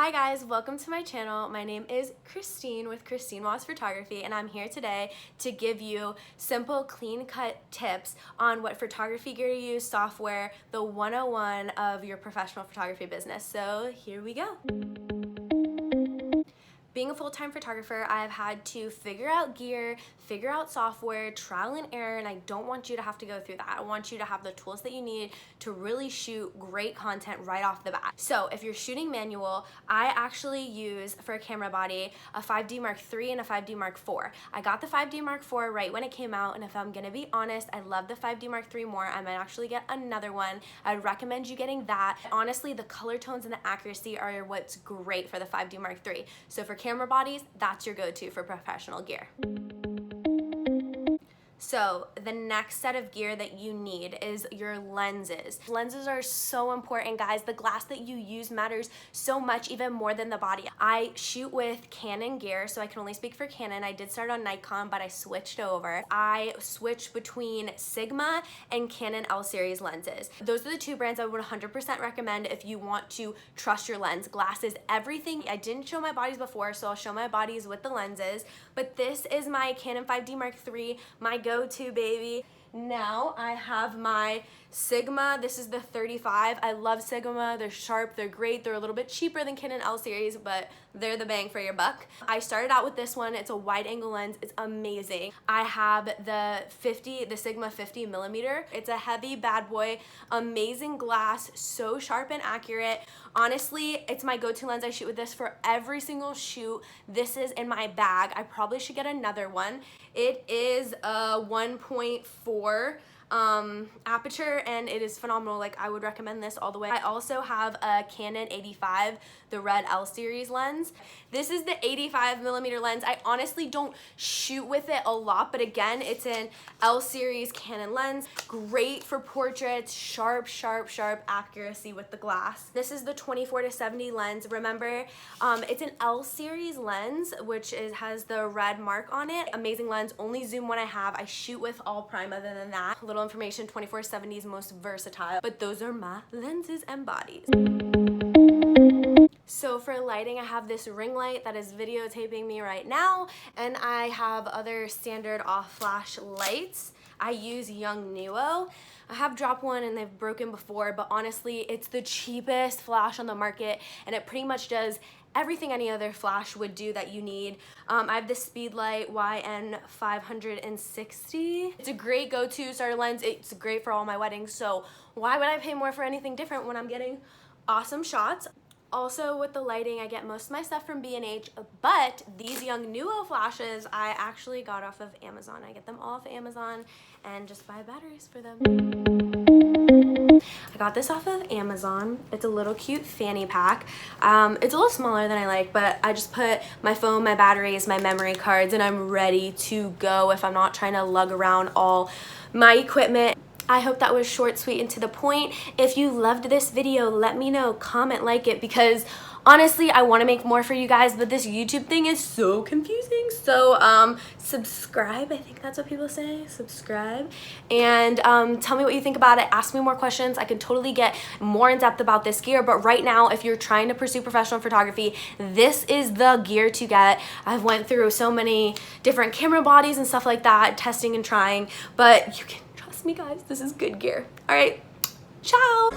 Hi guys, welcome to my channel. My name is Christine with Wozz Photography, and I'm here today to give you simple, clean-cut tips on what photography gear to use, software, the 101 of your professional photography business. So here we go. Being a full-time photographer, I've had to figure out gear, figure out software, trial and error, and I don't want you to have to go through that. I want you to have the tools that you need to really shoot great content right off the bat. So if you're shooting manual, I actually use, for a camera body, a 5D Mark III and a 5D Mark IV. I got the 5D Mark IV right when it came out, and if I'm gonna be honest, I love the 5D Mark III more. I might actually get another one. I'd recommend you getting that. Honestly, the color tones and the accuracy are what's great for the 5D Mark III. So for camera bodies, that's your go-to for professional gear. So the next set of gear that you need is your lenses. Lenses are so important, guys. The glass that you use matters so much, even more than the body. I shoot with Canon gear, so I can only speak for Canon. I did start on Nikon, but I switched over. I switched between Sigma and Canon L series lenses. Those are the two brands I would 100% recommend if you want to trust your lens. Glass is everything. I didn't show my bodies before, so I'll show my bodies with the lenses, but this is my Canon 5D Mark III, my go-to, baby. Now I have my Sigma. This is the 35. I love Sigma. They're sharp, they're great. They're a little bit cheaper than Canon L series, but they're the bang for your buck. I started out with this one. It's a wide angle lens. It's amazing. I have the Sigma 50 millimeter. It's a heavy bad boy, amazing glass, so sharp and accurate. Honestly, it's my go-to lens. I shoot with this for every single shoot. This is in my bag. I probably should get another one. It is a 1.4 aperture, and it is phenomenal. Like, I would recommend this all the way. I also have a Canon 85, the red L series lens. This is the 85 millimeter lens. I honestly don't shoot with it a lot, but again, it's an L series Canon lens. Great for portraits, sharp accuracy with the glass. This is the 24-70 lens. Remember, it's an L series lens, which has the red mark on it. Amazing lens, only zoom when I have. I shoot with all prime other than that. Little information, 24-70 is most versatile, but those are my lenses and bodies. So for lighting, I have this ring light that is videotaping me right now, and I have other standard off flash lights. I use Yongnuo. I have dropped one and they've broken before, but honestly, it's the cheapest flash on the market, and it pretty much does everything any other flash would do that you need. I have the Speedlight YN560. It's a great go-to starter lens. It's great for all my weddings, so why would I pay more for anything different when I'm getting awesome shots? Also, with the lighting, I get most of my stuff from B&H, but these Yongnuo flashes I actually got off of Amazon. I get them all off of Amazon and just buy batteries for them. I got this off of Amazon. It's a little cute fanny pack. It's a little smaller than I like, but I just put my phone, my batteries, my memory cards, and I'm ready to go if I'm not trying to lug around all my equipment. I hope that was short, sweet, and to the point. If you loved this video, let me know, comment, like it, because honestly, I want to make more for you guys, but this YouTube thing is so confusing. So subscribe, I think that's what people say, subscribe, and tell me what you think about it. Ask me more questions. I can totally get more in depth about this gear, but right now, if you're trying to pursue professional photography, this is the gear to get. I've went through so many different camera bodies and stuff like that, testing and trying, but you can trust me, guys, this is good gear. All right, ciao.